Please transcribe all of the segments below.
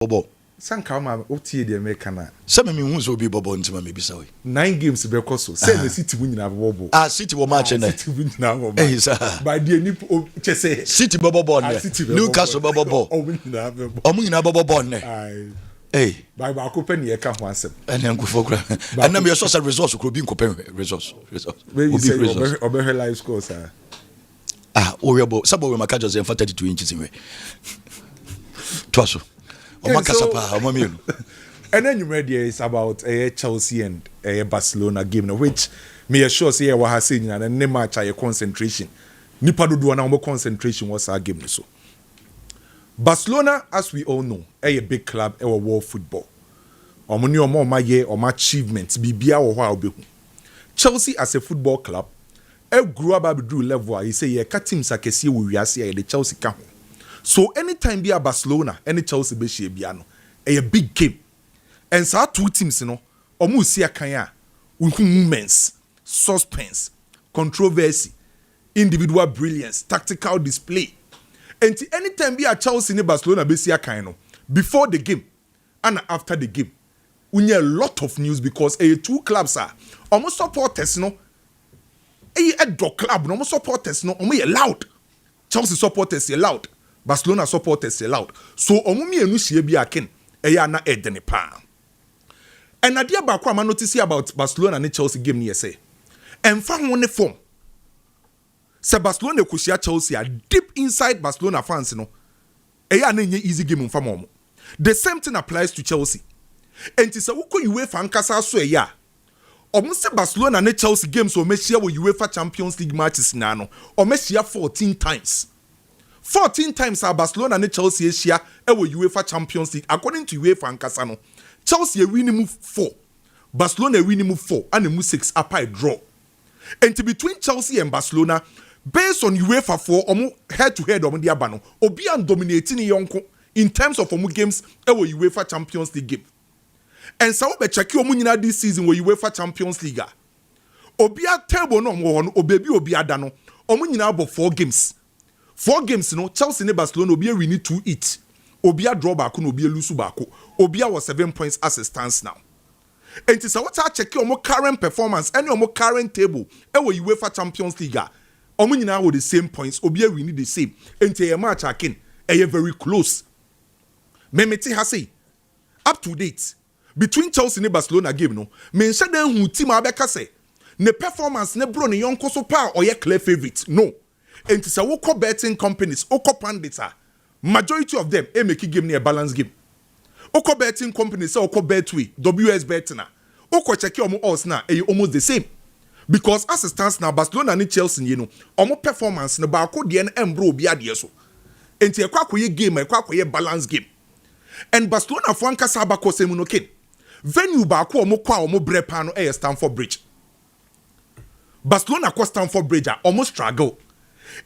Bobo. Sankama oti de American. Some me who so be Bobo ntima me bisa we. 9 games be koso. Say the City win na Bobo. City wo match na. City win na Bobo. Sir. By the ni chese. City Bobo bon. Newcastle Bobo bon. Omu nyina Bobo bon ne. By ba ko pen ye ka ho asem. Ene nkufo kra. Ana me so resource kro bi nkopen resource. Obe live score sir. Oriabo sabo we maka just 32 inches in we. Twaso. And then you read is about Chelsea and Barcelona game, which me assure say what has seen and then match a concentration. Nipa do na concentration was our game so. Barcelona, as we all know, a big club, a world football. Omuni omo ma ye or my achievements bibia or how be. Chelsea as a football club, grew up at the level. He say ye cut teams akesi we see the Chelsea camp. So anytime be a Barcelona, any Chelsea be she biano, a big game. And so two teams, omu see a kanya, movements, suspense, controversy, individual brilliance, tactical display. And anytime be a Chelsea in Barcelona be see a kanya, before the game and after the game, we need a lot of news because two clubs are almost supporters, a dog club, no supporters, loud. Chelsea supporters are loud. Barcelona supporters say loud. So omumi enu hie bi aken eya na edene pa. And adia ba kwa ma notice about Barcelona and Chelsea game ni say. Emfa ho ne form. Se Barcelona kushia Chelsea are deep inside Barcelona fans eya na nye easy game mfa mo. The same thing applies to Chelsea. Enti se wuko UEFA nkasa so eya. Omo se Barcelona and Chelsea games o mehia wo UEFA Champions League matches na no. O mehia 14 times. 14 times our Barcelona and Chelsea Asia ewo UEFA Champions League. According to UEFA and Casano, Chelsea win move 4, Barcelona win move 4, and move 6 up a draw. And between Chelsea and Barcelona, based on UEFA 4, omo head to head omo diabano, obi and dominating yonko in terms of omo games ewo UEFA Champions League game. And so be check omo nyina this season wo UEFA Champions League. Obi a table no omo hono, obi adano, omo nyina about 4 games. 4 games, Chelsea and Barcelona, Obia we need to eat. Obia draw back, Obia lose back. Obia was 7 points as it stands now. And it's what I check your more current performance and your more current table. And we UEFA Champions League. Omuni now with the same points. Obia we need the same. And a match again, very close. Memeti Hasi, up to date. Between Chelsea and Barcelona game, no. Mention them who team Abeka say. Ne performance ne bro ne yonko so pa or ye clear favorite. No. And it's a woko betting companies, oko pandits, majority of them make game near balance game. Oko betting companies say oko betway, WS betting. Oko check your odds now, almost the same. Because as it stands now, Barcelona and Chelsea, almost performance na bako DNM bro be adieso. And it's a kwakwe game, a kwakwe balance game. And Barcelona for anka sabako semunokin. Venue bako omo kwa omo brepano Stamford Bridge. Barcelona kwa Stamford Bridge almost struggle.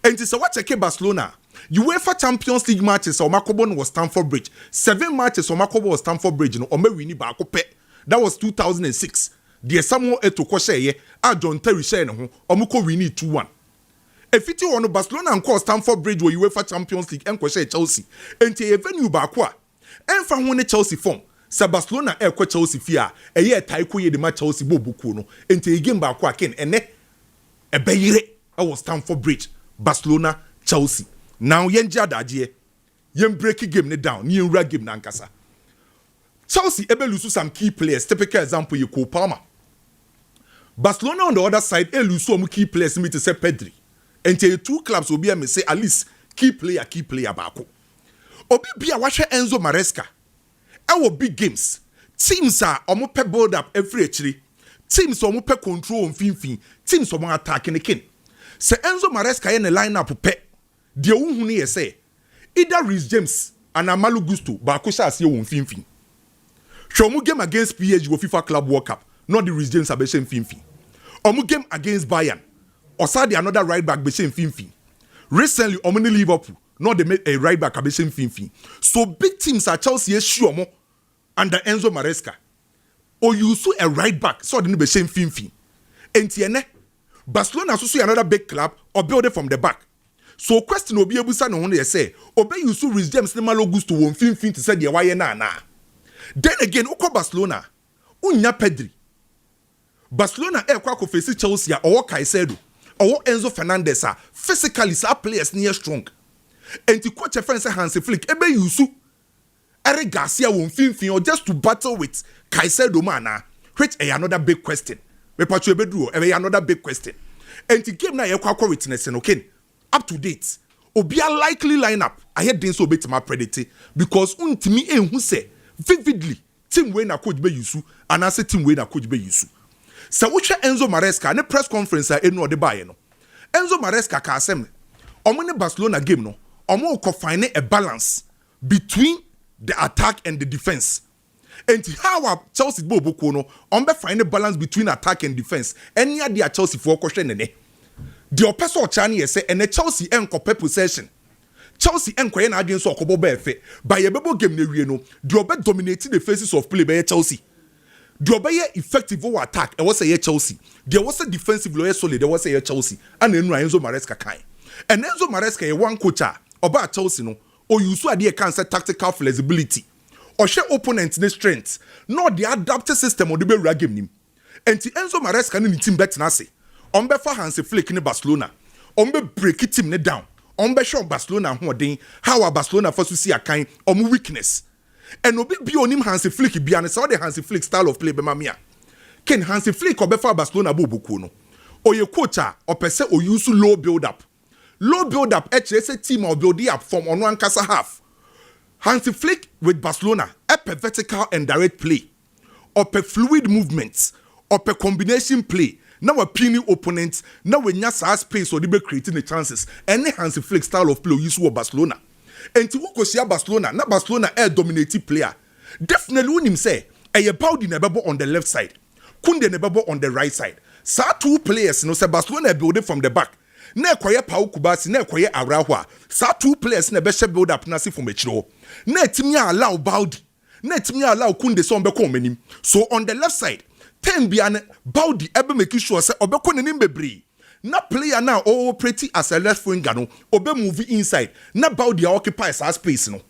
And it's a what check Barcelona. UEFA Champions League matches or Macobon was Stamford Bridge. 7 matches or Macobo was Stamford Bridge. No, Ome Winnie Bako Pe. That was 2006. There's someone to Koshe, John Terry Shane, Omuko Winnie 2-1. If it on Barcelona and call Stamford Bridge where UEFA Champions League and Koshe Chelsea. And to a venue Bakwa. And from when Chelsea form. Sa Barcelona air Chelsea fear. A year Taiko ye the match Chelsea Bobukuno. And to a game Bakwa Ken and a Bayre. I was Stamford Bridge. Barcelona, Chelsea. Now yenja dadie, yen break game ne down, yen rag game na nkasa. Chelsea ebe lose some key players. Typical example you Cole Palmer. Barcelona on the other side, lose some key players. Me to say Pedri. And tell 2 clubs will be a say at least key player bako. Obi bia washe Enzo Maresca. Our big games. Teams are omo pe build up every actually. Teams omo pe control on fin. Teams omo attacking the king. Se Enzo Maresca in the lineup pe de unhu ne say either Reece James and Amalu Gusto ba ko sha se won finfin hwomu game against PSG go FIFA Club World Cup not the Reece James abeshen finfin omu game against Bayern osade another right back beshen finfin recently omu ne Liverpool not the a right back abeshen finfin so big teams are Chelsea sure mo under Enzo Maresca or you so a right back so the beshen finfin entiene Barcelona also another big club or build it from the back. So question obi ebusa no ho na say obe use Rhys James ne Malo Gusto won finfin to say de waye na. Then again ukọ Barcelona unya Pedri. Barcelona kwa ko face Chelsea or Caicedo or Enzo Fernandez physically sa players near strong. And the coach friend say Hansi Flick ebe use Eric Garcia won finfin or just to battle with Caicedo mana, which is another big question. Me pacho ebedu another big question. And the game na kwa witness okay. Up to date, obia likely lineup. I had didn't so bet my predicate because untimi who say vividly team way na coach be yusu and I say team way na coach be yusu. So which Enzo Maresca ne press conference no de buy no. Enzo Maresca ka asem omo Barcelona game no omo ko find a balance between the attack and the defense. And how Chelsea bobo no on be find a balance between attack and defense. Any other Chelsea for question ne. The opposite chani say and Chelsea enko possession. Chelsea enko na adwen so okobo ba efe. By a bebo game na wie no, the obe dominating the faces of play by Chelsea. The obe effective over attack e was say Chelsea. There was a defensive lawyer solid there was say Chelsea. And Enzo Maresca kai. And Enzo Maresca one coach oba Chelsea no o use ade can say tactical flexibility. Or share opponent ne strength. No the adaptive system o de be ra game nim. Enti Enzo Maresca ni team bet na say Ombe for Hansi Flick in Barcelona. Ombe break it team down. Ombe show Barcelona who den how Barcelona first to see a kind of weakness. And obi bi onim Hansi Flick bi an say the Hansi Flick style of play be mamia. Ken Hansi Flick obe for Barcelona bobuku no. Oye coach or per se o use low build up. Low build up say team or build up from on one kasa half. Hansi Flick with Barcelona a per vertical and direct play. Or per fluid movements or per combination play. Now a puny opponent, now when nyasa space or they be creating the chances. Any Hansi Flick style of play use with Barcelona. And to go see Barcelona, not Barcelona air dominating player. Definitely when him say, a Baudi nebabo on the left side, Kunde nebabo on the right side. Sa two players no say Barcelona build from the back. Na kwaye Pau Kubasi, na kwaye Arahua. Sa two players na be build up nasi from Mechiro. Na timi allow Baudi. Na timi allow Kunde so mbeko menim. So on the left side, ten biane Baudi ebe make sure say obeko nenim bebre. Na player now pretty as a left winger no obe move inside. Na Baudi occupies our space no.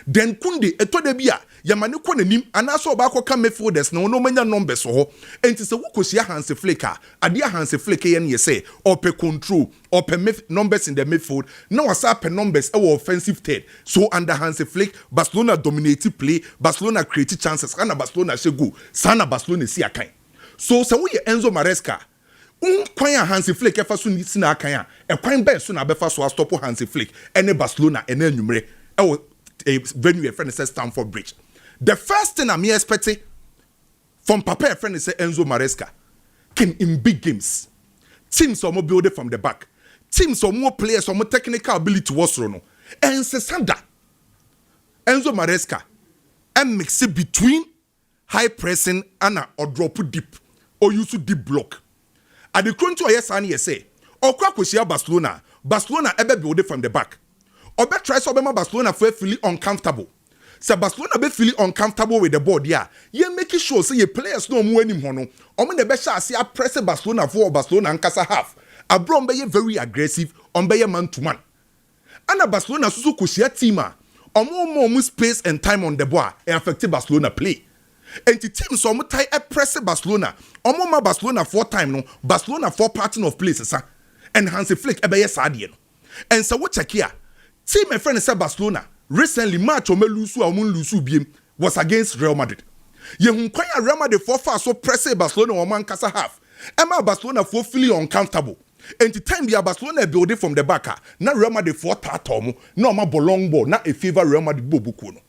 Then Kunde eto de bia yamane ko nenim anaso oba ko kan midfielders no manya numbers ho. Enti se wukosia Hansi Flick ade Hansi Flick ye ne say ope control ope numbers in the midfield na wasa pe numbers e offensive third. So under Hansi Flick Barcelona dominated play, Barcelona created chances, and Barcelona she go sana Barcelona si akan. So we Enzo Maresca kwan Hansi Flick efa so ni sina akan e kwan ben so na befa so stop Hansi Flick ene Barcelona ene anwumre a venue a friend says Stamford Bridge. The first thing I'm expecting from Papa a friend say Enzo Maresca came in big games. Teams are more building from the back. Teams are more players, are more technical ability was no. And Sesanda Enzo Maresca and mix it between high pressing and or drop deep or use deep block. At the current yes and say or Krakosia Barcelona ever build from the back. Or bet try so Barcelona for feel uncomfortable. So Barcelona be feeling uncomfortable with the ball yeah. You make sure say your players no more anymore no. Omo the best see a press Barcelona for Barcelona and Casa half. Abron be very aggressive on be man to man. And Barcelona so kusia team more space and time on the ball and affect Barcelona play. And the team so tie a press Barcelona. Omo Barcelona 4 time no. Barcelona 4 pattern of places and Hansi Flick ebe sadie no. And so what check here. Team my friend said Barcelona recently match lusu biem was against Real Madrid. Ye hunkwanya Real Madrid for far so press Barcelona or man kasa half. Emma Barcelona for feeling uncomfortable. And the time the Barcelona build it from the back, na Real Madrid for tatomo, no ma bolong ball, na a favor Real Madrid bobukuno.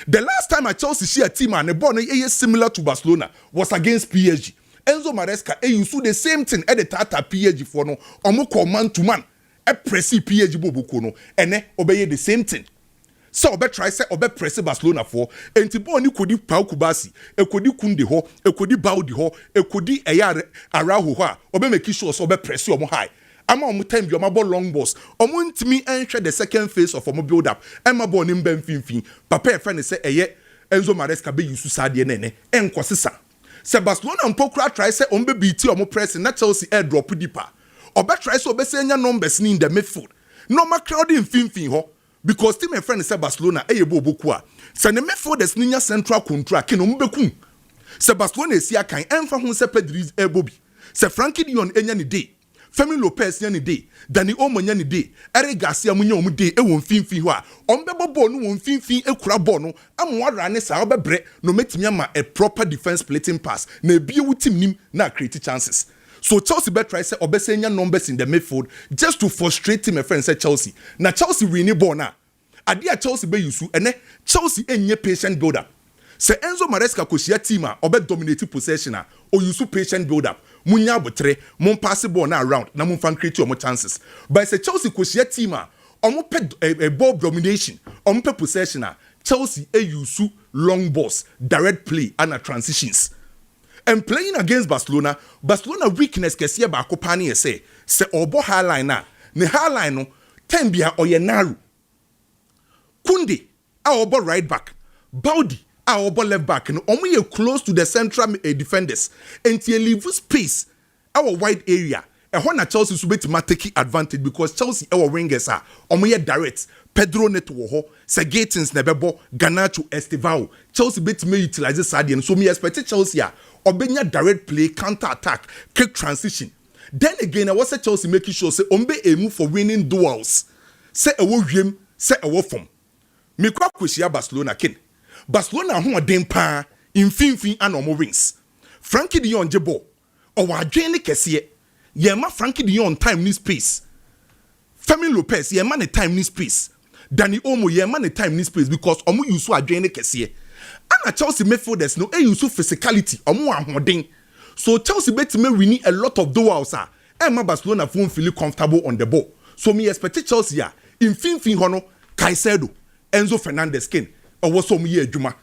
The last time I Chelsea see a team and a ball similar to Barcelona was against PSG. Enzo Maresca you do the same thing at the Tata PSG for no omo man to man. A pressy PSG bobukuno and obey the same thing. So obe try say obe press Barcelona for enti ball ni kodi Pau Kubasi e kodi Kunde ho e kodi Baudi ho e kodi Eya Araujo ho obe make sure so obe press omo high ama omo time bi omo ball long balls omo ntimi enhwe the second phase of omo build up ema ball ni mba mfimfin papa e friend say eye Enzo Maresca be use sade ne enkosesa se Barcelona mpokura try say omo be beat omo press na Chelsea air drop deeper obe try say obe say nya numbers ni in the midfield normal crowd in finfin ho because team and friend say Barcelona e bobo ku a se ne midfielders ninya central control ke no mbeku se Barcelona esi akan emfa ho se Pedri e bobi se Frankie de Jong enya ne day Femi Lopez nya ne day Dani Olmo nya ne day Eric Garcia munya omu day e won finfin ho a ombebo ball no won finfin ekura ball no amwara ne sa obebre no metimi ama a proper defense splitting pass na ebie wo team nim na create chances. So Chelsea bet try say obesenya numbers in the midfield just to frustrate him. A friend said Chelsea. Now Chelsea winning ball now. Adia Chelsea be yusu ene Chelsea enye patient build up. Say Enzo Maresca koshia team a obe dominating possession a o yusu patient build up. Munya botre mon pass ball na around na mon fan create your chances. But say Chelsea koshia team a omo pe ball domination, omo pe possession a Chelsea e yusu long balls, direct play and transitions. And playing against Barcelona weakness kesiye ba akopani ese se obo high line na ne high line no tembia oyenaru Kunde a obo right back Baudi a obo left back no omo ye close to the central defenders enti leave space our wide area e na Chelsea so betima take advantage because Chelsea our wingers are omo ye direct Pedro Neto wo ho se Gatins na bebo Garnacho Estevao Chelsea betima utilize Sadio so me expect Chelsea a obenya direct play, counter attack, quick transition. Then again, I was at Chelsea making sure say ombe a move for winning duels. Say a wo wiem, say a wo form. Me kwa kweshia Barcelona ken. Barcelona ho den pa in finfin anomo wings. Frankie de Jong jebo. O wa adwene kese. Ye ma Frankie de Jong time ni space. Femi Lopez ye ma ne time ni space. Dani Olmo ye ma ne time ni space because omo use adwene kese. And Chelsea midfielders no use physicality omo ahoden. So Chelsea bet me winning a lot of duels ah. And Barcelona won't feel comfortable on the ball. So me expect Chelsea ah in fin hono Caicedo, Enzo Fernandez ken or was some year juma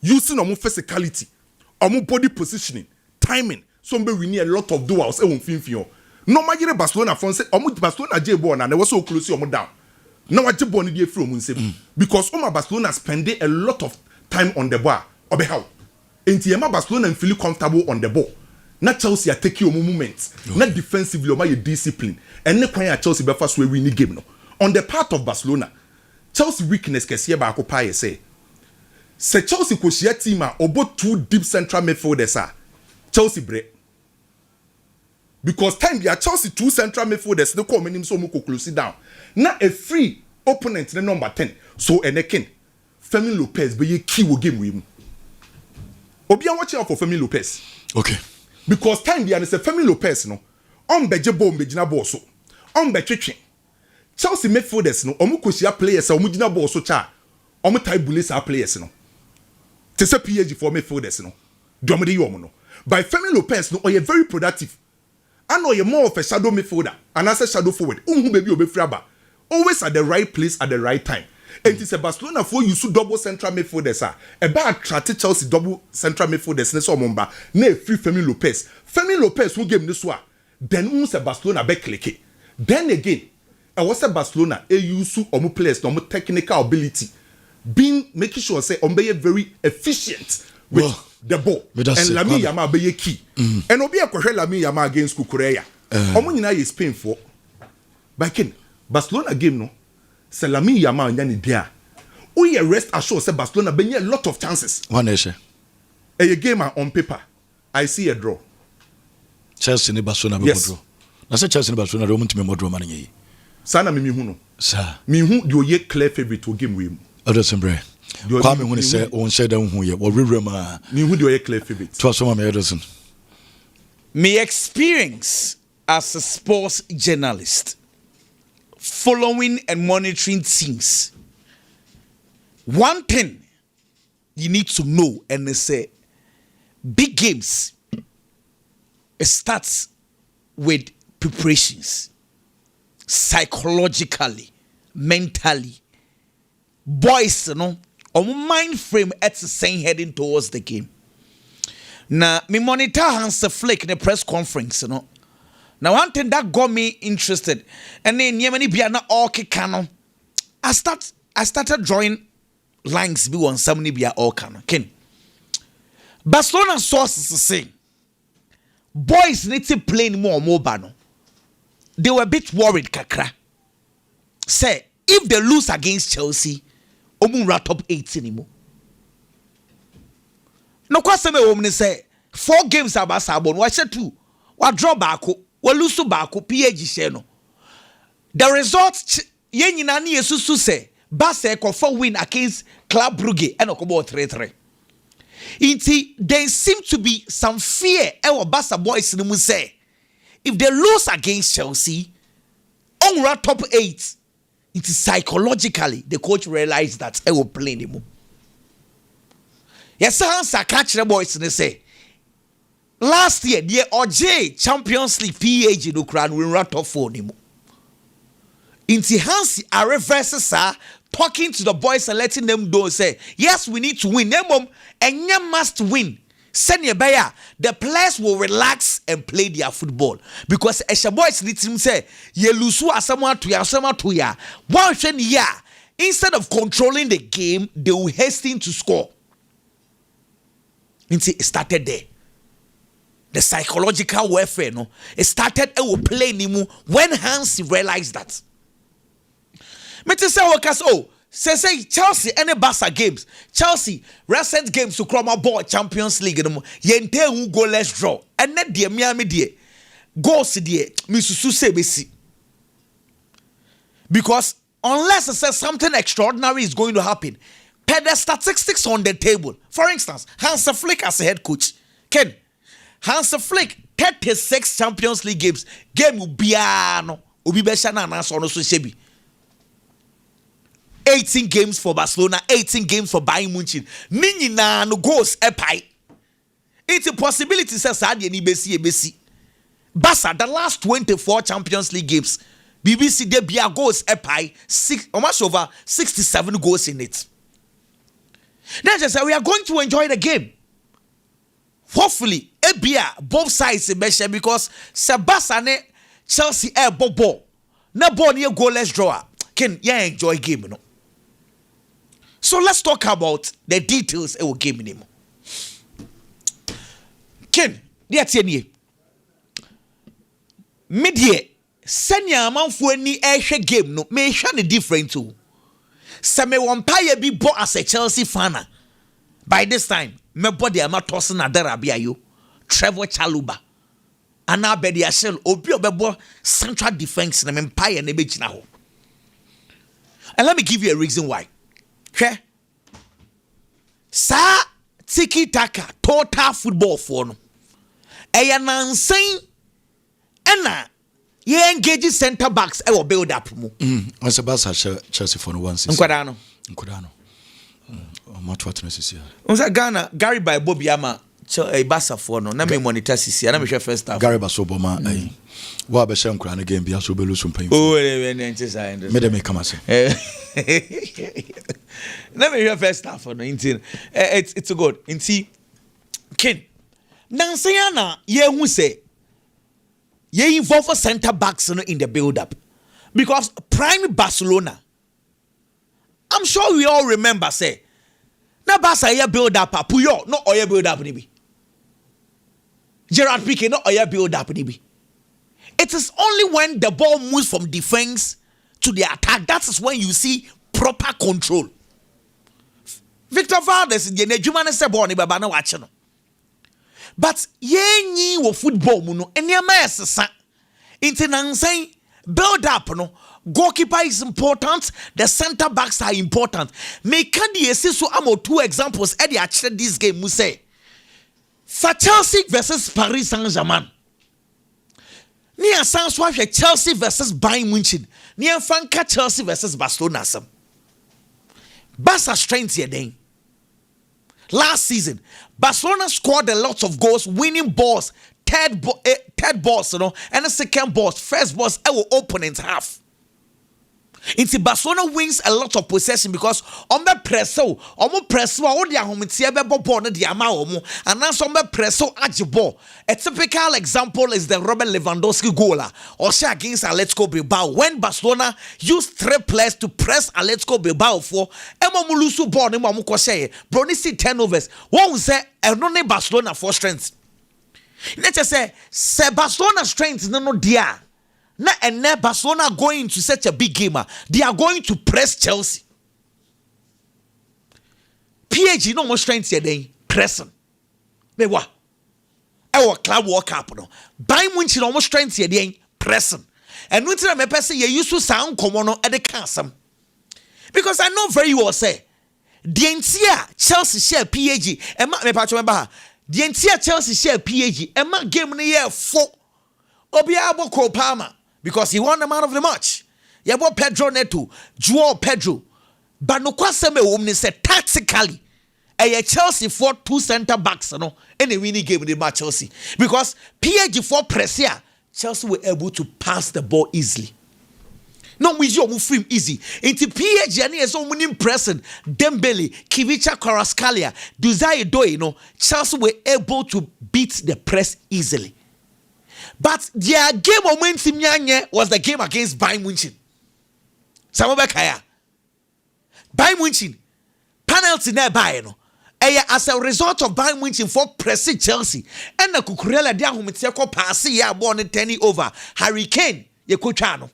using omo physicality, omo body positioning, timing. So me winning a lot of duels e won fin. No matter Barcelona fon say omo Barcelona je ball na they was so close omo down. Now what je ball ni dey free omo nsem because omo Barcelona spending a lot of time on the ball obe how enti ema Barcelona and feel comfortable on the ball na Chelsea are taking your moments na defensively oma your discipline and ne kwan ya Chelsea be fast win the game no on the part of Barcelona Chelsea weakness kese ba akopa ye say Chelsea ko share team a obo two deep central midfielders a Chelsea break because time dia Chelsea two central midfielders they come nim so mo ko close down na a free opponent the number 10 so enekin Femi Lopez be ye key wo game with him. Obian watch out for Femi Lopez. Okay. Because time there is a Femi Lopez no. On beje ball mbejina ball so. On be twetwe. Chelsea midfielders no omu kosia players omu gina ball so cha. Omu type bullies are players no. Te se PSG for midfielders no. Domede yo no. By Femi Lopez no oye very productive. And oye more of a shadow midfielder and as a shadow forward. Unhu baby obefraba. Always at the right place at the right time. And it's a Barcelona for you so double central midfielders are a bad attract Chelsea double central midfielders ne so momba na free Femi Lopez who game this one then who's a Barcelona back click then again I was a Barcelona a use omu players no technical ability being making sure say ombe very efficient with the ball and Lamine Yamal be key and obi akohwe Lamine Yamal against Kukureya omu nyina ye Spain for back in Barcelona game no Lamine Yamal nyani dia. We rest assured say Barcelona be a lot of chances. One nation. A game on paper, I see a draw. Chelsea ni Barcelona be draw. Na say Chelsea ni Barcelona do muntime mo draw man yi. Sana me hu no. Sa. Me hu do ye clear favorite to game we. Odo sembre. Kwa me hu ni say on say dan hu ye. Wo rewre ma. Me hu do ye clear favorite. To so ma Ederson. Me experience as a sports journalist following and monitoring things. One thing you need to know and they say big games it starts with preparations psychologically, mentally. Boys, you know, on mind frame at the same heading towards the game. Now, me monitor Hans Flick in the press conference, you know. Now, one thing that got me interested, and then Yemeni Biana Orke Kano, I started drawing lines be on somebody be all Kano. Ken Barcelona sources saying boys need to play more mobile. They were a bit worried, kakra. say if they lose against Chelsea, omunra top 8 anymore. No kwaseme womni say 4 games abasabon, wa she 2, wa draw bako, wa lose bako, PAG share no. The result yen nyina ne yesusu say Barca for win against Club Brugge and okobo 3-3. Inti there seem to be some fear our Barca boys no say if they lose against Chelsea on top 8, it is psychologically the coach realized that I will play anymore. Yes, sir, catch the boys and they say last year the OJ Champions League PAG no crown will run top 4 anymore. Inti Hansi are reverses sir talking to the boys and letting them know say yes we need to win. Nemom and you must win. Send your buyer. The players will relax and play their football because as your boys need to say ye lose someone to ya. One year instead of controlling the game, they will hasten to score. It started there. The psychological warfare, no, it started. It will play Nimu when Hansi realized that. Say Chelsea any Barca games. Chelsea recent games to Chroma Ball Champions League. Yente who goalless draw. And net dear Miami dear. Goals dear. Misusu sebesi. Because unless it says something extraordinary is going to happen, per the statistics on the table. For instance, Hans Flick as a head coach. Ken, Hans Flick 36 Champions League games. Game ubiano. Ubibeshana na so no so shebi. 18 games for Barcelona, 18 games for Bayern Munich. Nini na no goals epai. It's a possibility says ni besi. Barca the last 24 Champions League games. BBC de bia goals epai almost over 67 goals in it. Then just say we are going to enjoy the game. Hopefully, ebia both sides in because Barca ne Chelsea bobo. Na ball near goalless draw. Can you enjoy game, no? So let's talk about the details of the game anymore. Ken, that's any. Media, senya manfo ni ehwe game no, me hwa ne different too. Se me wampire bi bo as a Chelsea fan. By this time, me body am tossing adara bia yo. Trevor Chaluba. Ana bedi ashel obi obebo central defense na me empire na be gina ho. And let me give you a reason why. Okay? Sa tiki taka total football for no. Eya nansen ena ye engage center backs e will build up mu. Once a Barca Chelsea for no one season. Nkodano. Much what necessary. Once Ghana Gary by Bobby Ama Barca for no na me monitor sisi na me hwe first half. Gary Basoboma wa be shem kra na game bia so be lose some pain. Oh we me dem come ase. Let me hear first half for 19. It's a good. Inti Ken. Nansaya na ye hu say ye involve center backs in the build up. Because prime Barcelona, I'm sure we all remember say na Barca ye build up Puyol no oye build up ni bi. Gerard Piqué no oye build up ni bi. It is only when the ball moves from defense to the attack that is when you see proper control. Victor Valdes ye nedwuma ne se ball ni baba na wache no. But ye nyi wo football mu no enema esesa. Inti nansan build up no. Goalkeeper is important. The center backs are important. Make the so amo 2 examples. Eddie actually this game we say for Chelsea versus Paris Saint-Germain. Nia sans Chelsea versus Bayern Munich. Nia fanka Chelsea versus Barcelona. Barca strength here then. Last season, Barcelona scored a lot of goals, winning balls, third balls, and the second balls, first balls, our opponent's half. Into Barcelona wins a lot of possession because on the presso, all the home ball the amount, and now some presso ball. A typical example is the Robert Lewandowski goal or share against Atletico Bilbao when Barcelona used 3 players to press Atletico Bilbao for Emamulusu ball Bronisi turnovers. One say and Barcelona for strength. Let's just say Barcelona strength no dear. na and Barcelona going to such a big game. They are going to press Chelsea. PSG no more strength here pressing. Me wa. Our club World Cup no. Bayern Munich no more strength here pressing. And when I say you used to sound common at the castle. Because I know very well say the entire Chelsea share PSG and me patch remember the entire Chelsea share PSG and my game in the year 4 Obiabo Cole Palmer because he won the man of the match. Yabo Pedro Neto, Joao Pedro. But no question me woman say tactically a Chelsea for 2 center backs no any winning game in the match Chelsea because PSG for press here Chelsea were able to pass the ball easily. No, we you move free easy. Into PSG and is so many pressing. Dembele, Kivicha, Kvaratskhelia, Desire Doe, Chelsea were able to beat the press easily. But their game momentum was the game against Bayern Munich. Samobekaya. Bayern Munich penalty nearby, as a result of Bayern Munich for pressing Chelsea. And the Cucurella dia humiteko pass ya born 10 over. Harry Kane, ye kuchano.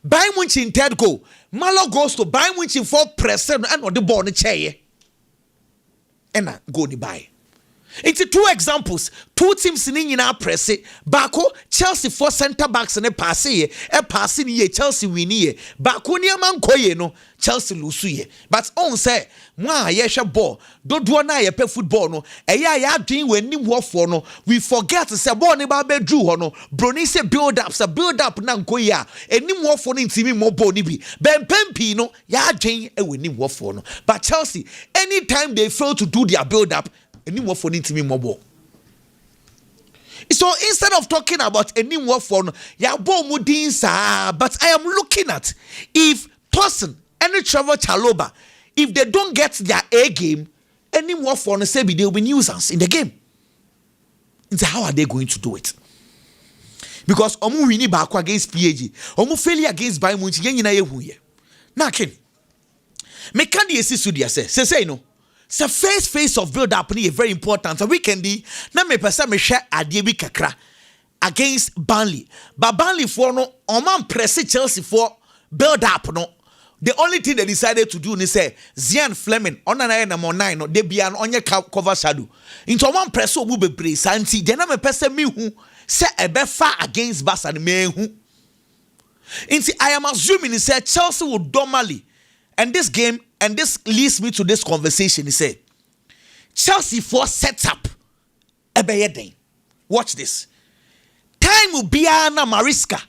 Bayern Munich in third goal. Malo goes to Bayern Munich for pressing and on the ball in the chair. And go ni buy. It's 2 examples. 2 teams in our press. Bako Chelsea 4 center backs and a pass ye. A passing ye Chelsea win ye. Bako ni man koye no Chelsea lose ye. But on say mwa yesha ball. Don't do na ye pe football no. Ya doing when ni war for no. We forget to say ball ni ba be drew no. Brony say build up na koya. Any war for ni timi mo ball ni bi. Ben pempi no ya doing e we ni war for no. But Chelsea anytime they fail to do their build up any more for me mobile. So instead of talking about any more for ya mudinsa, but I am looking at if Tosin and Trevor Chalobah, if they don't get their A game, any more for say they will be nuisance in the game. So how are they going to do it? Because omu wini back against PSG, omu failure against Bayern Munich, yen yina yehuye. Na ken. Me can the studio say no. So face of build up is very important. So we can do na me person me share adie bi kakra against Burnley. But Burnley for no man press Chelsea for build up no. The only thing they decided to do is say Zian Fleming on number 9 no they be an onye cover shadow. Into man press obu bebre santi de na me person me hu say e be far against Barca me hu. Into I am assuming say Chelsea will normally and this game. And this leads me to this conversation. He said, Chelsea for setup. Watch this. Time will be ana Mariska.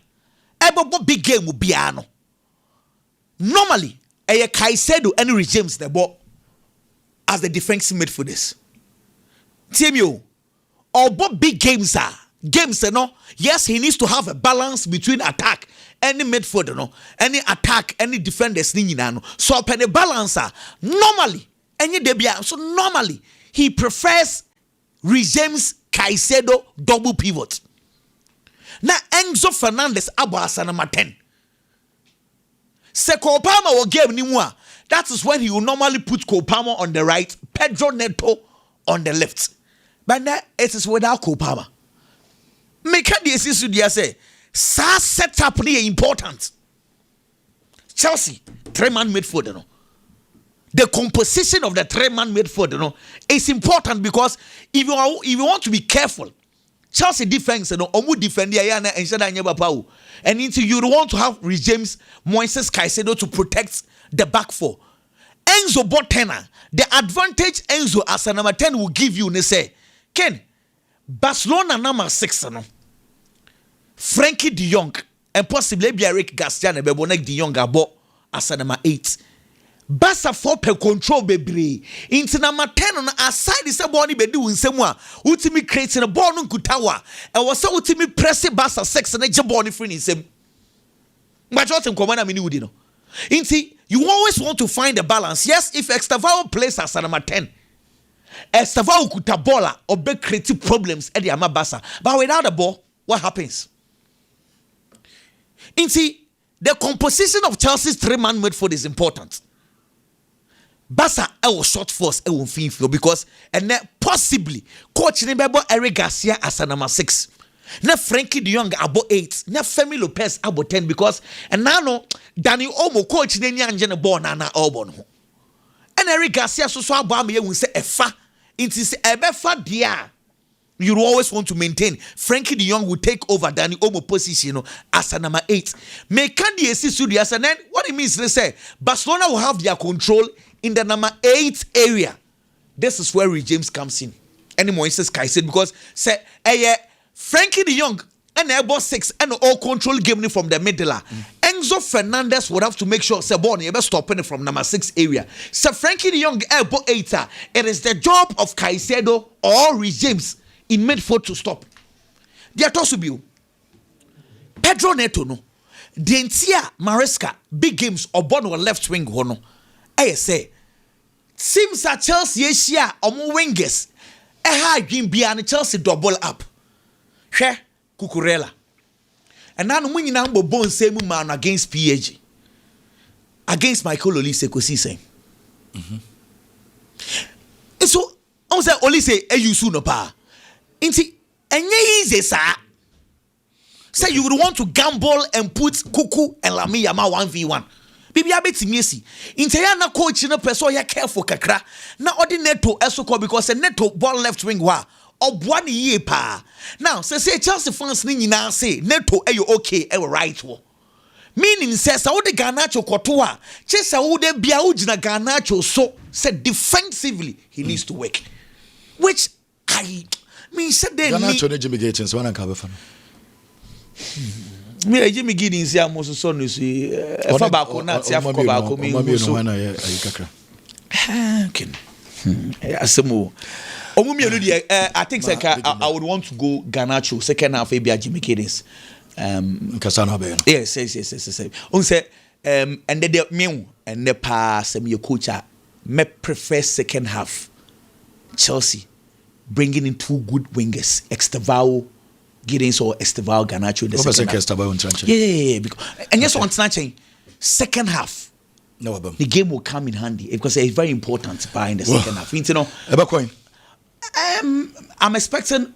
Ebo big game will be ano. Normally, Caicedo and James the ball as the defensive midfielders. Timio, or big games are games, no. Yes, he needs to have a balance between attack. Any midfielder, no, any attack, any defenders, no. So upon the balancer, normally, any debia, so normally he prefers James Caicedo double pivot. Now Enzo Fernandez abasa number 10. Se Kopama will give Nimwa. That is when he will normally put Kopama on the right, Pedro Neto on the left. But now it is without Kopama. Make the issue say. Sa setup is important. Chelsea 3-man midfielder no. The composition of the 3-man midfielder no is important because if you want to be careful, Chelsea defense no omu defend ya na enshada nyeba pawo. And into you want to have James Moises Caicedo to protect the back four. Enzo Botena, the advantage Enzo as a number 10 will give you, they say, Ken, Barcelona number 6 no. Frankie de Jong and possibly Eric Garcia and Bebonek de Jong abo as a number 8. Barca for per control bebre. Into number 10 on aside is a body be doing somewhere. Ultimate creating a ball on Kutawa. And was so ultimate pressing Barca 6 and a jaboni free in him. But what in command I mean you know. Into you always want to find a balance. Yes, if Estavao plays as a number 10. Estavao Kutabola or be creative problems at the Amabasa. But without the ball, what happens? Into the composition of Chelsea's 3-man midfield is important. Barca was short force because and then possibly coach Nebebo Eric Garcia as a number 6. Na Frankie de Jong about 8. Na Femi Lopez about 10 because and now no Danny Omo coach ne nyanje ne ball na Albon ho. And Eric Garcia so aba me hu say efa. It is ebefa dia. You always want to maintain. Frankie de Jong will take over Danny Omo position as a number 8. Make the Sudi as an end. What it means, they say Barcelona will have their control in the number 8 area. This is where James comes in. Anymore, it says Kaiser because say Frankie de Jong and Airbus 6 and all control game from the middle. Enzo Fernandez would have to make sure Sebon ever stopping it from number 6 area. So Frankie de Jong Airbus 8. It is the job of Caicedo or James in midfield to stop. They are to be Pedro Neto no. Dentia Maresca big games or Bono left wing hono. I say seems that Chelsea Asia or more wingers. Dream behind Chelsea double up. Share Cucurella. And now when you now bone same man against PSG. Against Michael Olise Kosise. And so I was Olise Eyusu no pa. Inti enye easy sir. Say you would want to gamble and put Kuku and Lami Yama 1v1. Bibi abeti miesi. Inti ya na coach na person ya careful kakra. Na odi Neto esoko because a Neto ball left wing wa. Obwani ye pa. Now say Chelsea fans ni nyina say Neto eyo okay ewo right wo. Meaning says how the Garnacho kotoa. Chesa wo de bia ujina Garnacho so said defensively he needs to work. Which I mean said they Garnacho ne Jimmy Gatins one anka be fa. Me Jimmy Giddins ya mo so no si fa ba ko na ti afko ba ko mi so na ya kakra. Okay. Asemo Omumienu I think I would want to go Garnacho second half maybe Jimmy Giddins. Kasano be. Yes. On say and the me and the pass me coach me prefer second half Chelsea bringing in 2 good wingers Estevao Giddins or Estevao Garnacho the second half. Yeah, because and yes on snatching second half no the game will come in handy because it's very important in the second half. You know I'm expecting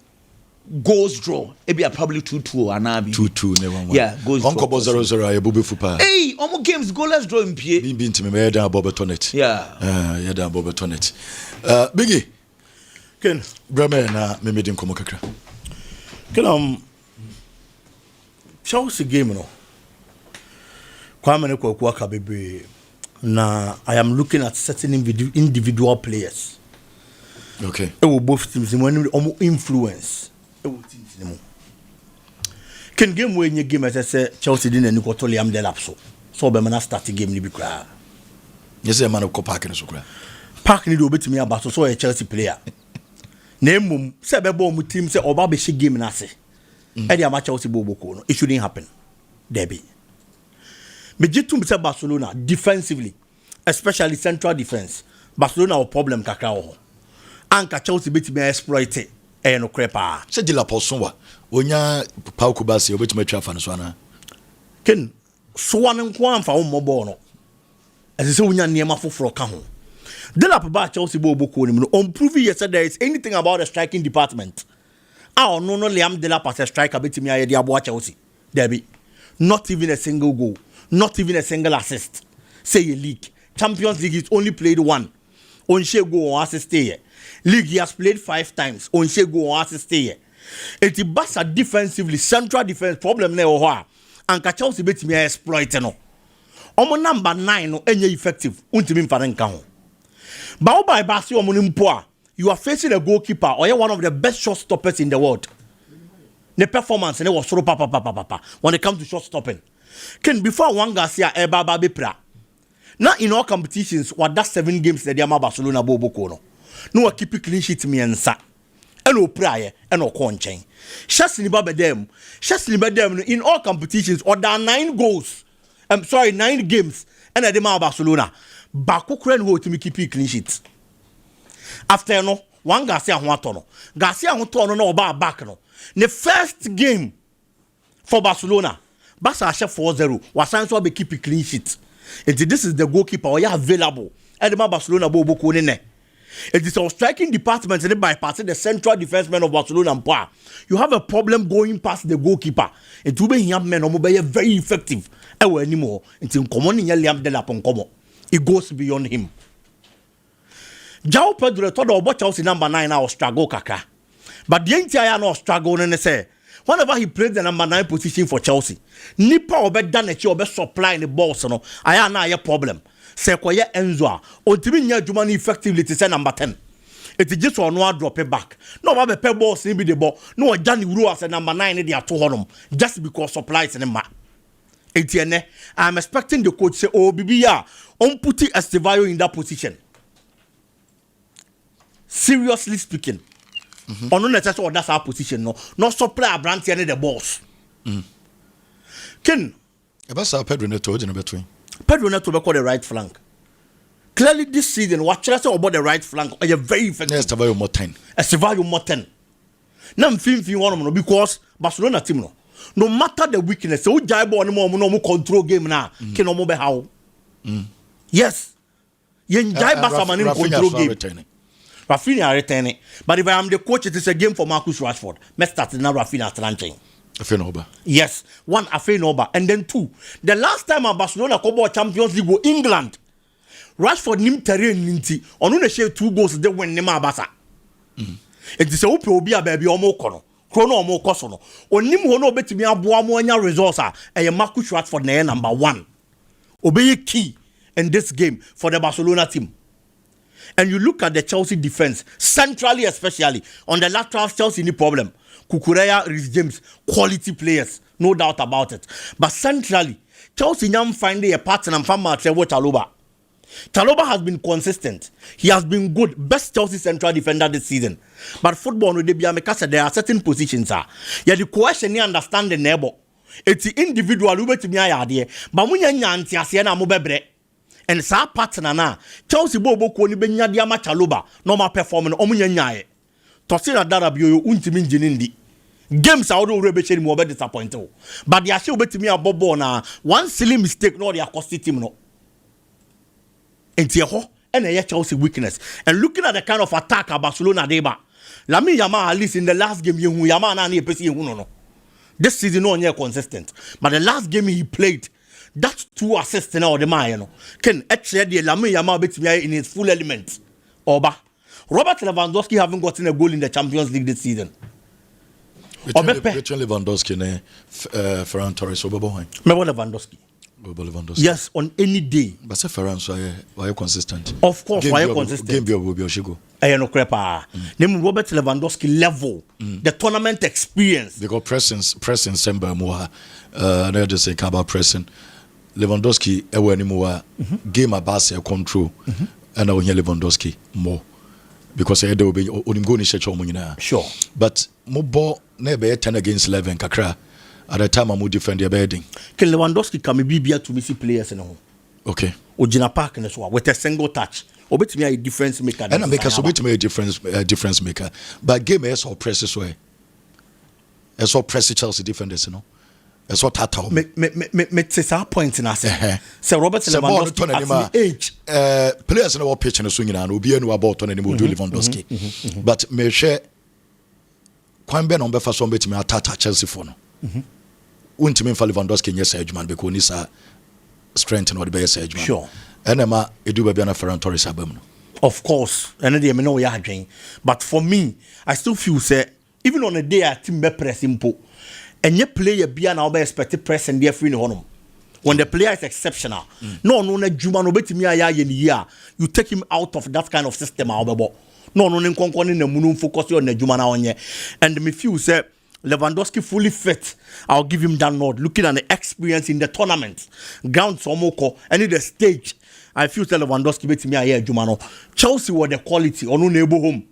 goals draw. Maybe probably 2-2 or maybe 2-2 never mind. Yeah, goals draw. Uncle 0-0 I bubu fupa. Hey, almost games goalless draw in PA. Bimbi ntime me da Bob Tonet. Yeah. Yeah da Bob Tonet. Biggie. Ken, brame na me medin komo kakra. Ken Chelsea game no. Kwame ne kwaku aka bebe na I am looking at certain individual players. Okay. It will both teams in one influence. It will teams in them. Can game when you game as I say Chelsea didn't any quarterly am delap so be man start the game ni bi kra. Yes, a man of park in so kra. Park ni do betimi about so a Chelsea player. Na emum say be ball mu team say oba be shi game na se. E dey am Chelsea boboko no. It shouldn't happen. Debbie. Me jitum say Barcelona defensively, especially central defense. Barcelona a problem kakra ho. Anka Chelsea betimi exploit it. No crepa. Say de la person wa. Onya Pau Kubasi obetimi twa fa no so ana. Ken so wan nko amfa wo mobile no. As say onya niema foforo ka ho. De la ba Chelsea boboko ni no. On prove yesterday there is anything about the striking department. No Liam de la pass striker betimi aye de abo Chelsea. There be not even a single goal, not even a single assist. Say a league. Champions League he's only played 1. Only goal or assist here. League he has played 5 times. Only goal or assist here. It is defensively, central defense problem ne oha. Anka Chelsea betimi exploit no. Omo number 9 no enye effective. Untimi mfa nka ho. Ba oba ba se omo nimpo a, you are facing a goalkeeper or one of the best shot stoppers in the world. The performance ne was so papa when it comes to shot stopping. Ken before one Garcia eba be pra. Now in all competitions, what that 7 games that Diama Barcelona boboko no. No keep it clean sheet me ensa. Eno prayer eno konchen. Shasni ba bedem in all competitions or there 9 goals. 9 games and Diama Barcelona. Bako kren ho to me keep it clean sheet. After no one Garcia ho atono. Garcia ho tono no oba back no. The first game for Barcelona, Barca share 4-0. Wasan so be keep a clean sheet. And this is the goalkeeper we are available. Edema Barcelona bo boko ne. It is our striking department and bypassing the central defenseman of Barcelona and Poa. You have a problem going past the goalkeeper. It will be young men very effective. Anymore until common in Liam de la Poncomo. It goes beyond him. Jao Pedro told our Chelsea number 9 now struggle kaka. But the entire no struggle and say whenever he played the number 9 position for Chelsea, Nipa obe done a job supplying the balls no. I na a problem. Say kwaya Enzo ultimately nya jumani effectively to say number 10. It is just one no drop it back. No ba be balls be the ball. No Johnny Uru as a number 9 they are to honum just because supplies in the mat. I'm expecting the coach say, oh, Bibia, put Estevayo in that position. Seriously speaking, on that's our position. No supply a brand the boss. Ken, Pedro Neto in between. Pedro Neto be called the right flank. Clearly, this season, what should I say about the right flank? Are you very effective? Estevayo Moten. Estevayo Moten. Now I'm feeling one because Barcelona team no matter the weakness, so Jaibo no control game now. Can no be how? Yes. Yen Jaiba Saman control game. Rafinha returning. But if I am the coach, it is a game for Marcus Rashford. Let's start now Rafinha Atlantic. Afenoba. Yes. 1 Afenoba. And then 2. The last time Barcelona Copa Champions League go England. Rashford nim terrain ninti. Onu ne share 2 goals they win nema Barca. It is a ope obi a baby omo kono. Chrono omo kosono. Onim hono betimi aboa mo anya results a Marcus Rashford na number 1. Obey key in this game for the Barcelona team. And you look at the Chelsea defense, centrally especially, on the lateral Chelsea any problem. Kukureya, Reece James, quality players, no doubt about it. But centrally, Chelsea now finding a partner from Trevoh Chalobah. Chalobah has been consistent. He has been good, best Chelsea central defender this season. But football, there are certain positions. Yeah, the question you understand the neighbor. It's the individual who bet me idea. But when you nyanti asiena mobebre. And sa partner na Chelsea bobo ko ni benya dia ma Chalobah no ma performing omunya nyae to see that darabio untimi nginindi games are already be cheri mo be disappointed but they are sure betimi abobo na one silly mistake no they are cost team no enti ho and a Chelsea weakness and looking at the kind of attack Barcelona deba Lamine Yamal at least in the last game you Yamal na na pesi no this season no near consistent but the last game he played that's 2 assists now the man can actually the Lamine Yamal betimi in his full element Oba Robert Lewandowski haven't gotten a goal in the Champions League this season. Between Lewandowski and Ferran Torres Lewandowski. Yes, on any day. But say Ferran, so why are you consistent? Of course, why are you consistent? Game will be Oshigo. I know crepa. Name Robert Lewandowski level, the tournament experience. They got pressing Semba Moa. I just say about pressing. Lewandowski ewe anymore game about control and I will hear Lewandowski more because I will be on go ni sure but mo ball never 10 against 11 kakra at the time I would defend the bedding. Can Lewandowski come be to me see players in home okay Ojina Park in so with a single touch obet me a difference maker and I make us obet me a difference maker but game is all presses way as all press Chelsea defenders That's what I me say point in us. Sir Robert Lewandowski at age. Players in our pitch and swinging and obi enu about on anymore do Lewandowski. But me share Kwambe no be fa so betimi atata Chelsea for no. Untimi fa Lewandowski nyesa adwuma because ni sa strength no be yesa adwuma. Sure. Enema edu ba bia na Ferran Torres abam no. Of course, and they me know we are adwen. But for me, I still feel say even on a day I team be press impo. And your player be an over expected press and dear free honum. When the player is exceptional, no Juma no bet me year, you take him out of that kind of system. No in the moon focus on the Juma on ye. And me feel say Lewandowski fully fit. I'll give him that nod. Looking at the experience in the tournament, ground somoko, and in the stage, I feel say Lewandowski bet me a Juma. Chelsea were the quality on no neighbor home.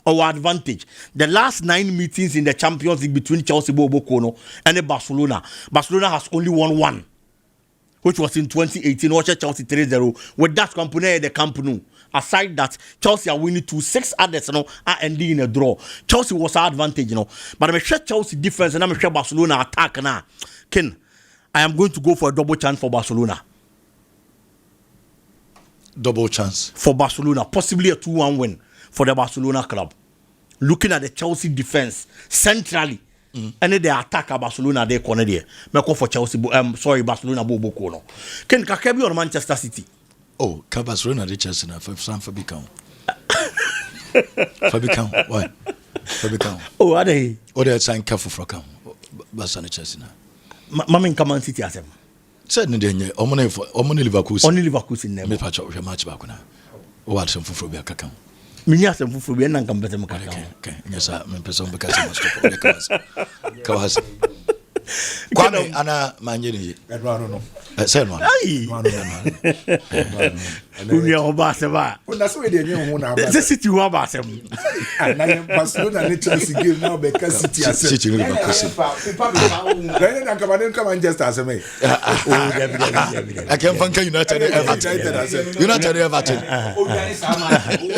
Our advantage. The last 9 meetings in the Champions League between Chelsea Bobo and Barcelona. Barcelona has only won 1, which was in 2018. Watch Chelsea 3-0 with that company the Camp Nou. Aside that, Chelsea are winning 2-6 others, are ending in a draw. Chelsea was our advantage, But I'm sure Chelsea defense and I'm sure Barcelona attack now. Ken, I am going to go for a double chance for Barcelona. Double chance for Barcelona, possibly a 2-1 win. for the Barcelona club. Looking at the Chelsea defense centrally, and the attack at Barcelona they corner there. Me call for Chelsea. Barcelona bobo kono. Ken Kakebi or Manchester City. Oh, Barcelona the Chelsea na for become. Fabicam, why? Fabicam. Oh, are they? Or they sign careful for come. Barcelona Chelsea na. Mamin come on City asem. Said no dey omone Leverkusen. Only Leverkusen na. Me patch we match back na. O wa sem fufuro bia kakam. Mini asem fufuro bia na nkam betem kakam. Okay. Yes sir, me person be kasi must stop. Kawas. Kwame ana manyeni. Edward no. Say no. Ai. Uni o ba se ba. Una so we dey nyen ho na ba. The City wa ba asem. Na Barcelona ne Chelsea game now be City asem. City Leverkusen. Then na come Manchester asem. Oh, David. I can find United Everton. United Everton.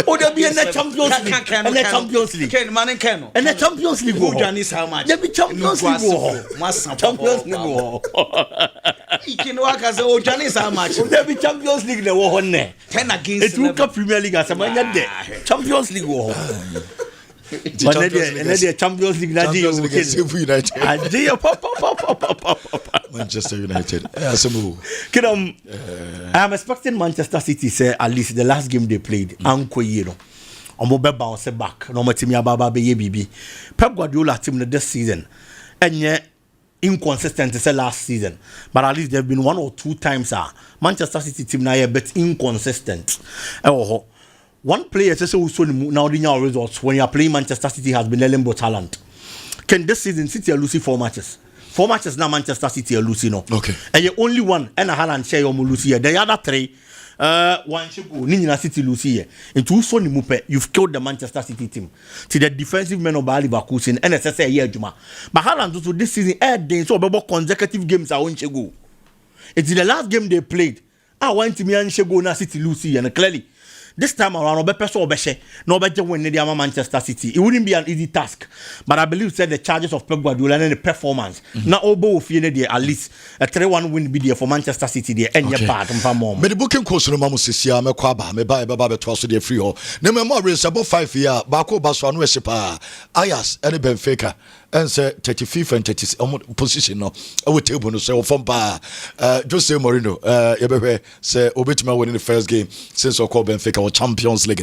Oh, there be in the Champions League. And the Champions League. Ken man ken. And the Champions League. Who Johnny's how much? There be Champions League. Champions League. Ikin waka say o Johnny's how much? There be Champions League the war on there. 10 against It will come Premier League as a man there. Champions League war. But the Champions League na dey United. And they pop. Manchester United. I am expecting Manchester City say at least the last game they played anko yero. Omo be bounce back. No matimi ababa be ye bibi. Pep Guardiola team this season enye inconsistent say last season. But at least there have been 1 or 2 times Manchester City team na a bit inconsistent. One player says also now the results when you are playing Manchester City has been Lembo talent. Can this season City are losing 4 matches? 4 matches now Manchester City are losing no. Okay. And you only one and a Haaland share your losing. The other 3 one Chico Nina City losing. In two Sony Mupe, you've killed the Manchester City team. To the defensive men of Bayer Leverkusen and SSA year Juma. But Haaland also this season so about consecutive games are on Chego. It's the last game they played. I want to me and Chego na City losing and clearly. This time around, no better when they are Manchester City. It wouldn't be an easy task, but I believe the charges of Pep Guardiola and the performance. Now, Obo there at least a 3-1 win be there for Manchester City there and your part of mom. But the booking course no mamu sisia me kwaba me buy baba to so dey free ho. Na me more race about 5 year baako Barcelona no sepa. Ajax and Benfica and say 35 and 36 position no. I table no say from pa Jose Mourinho you be say obetuma win the first game since we call Benfica or Champions League.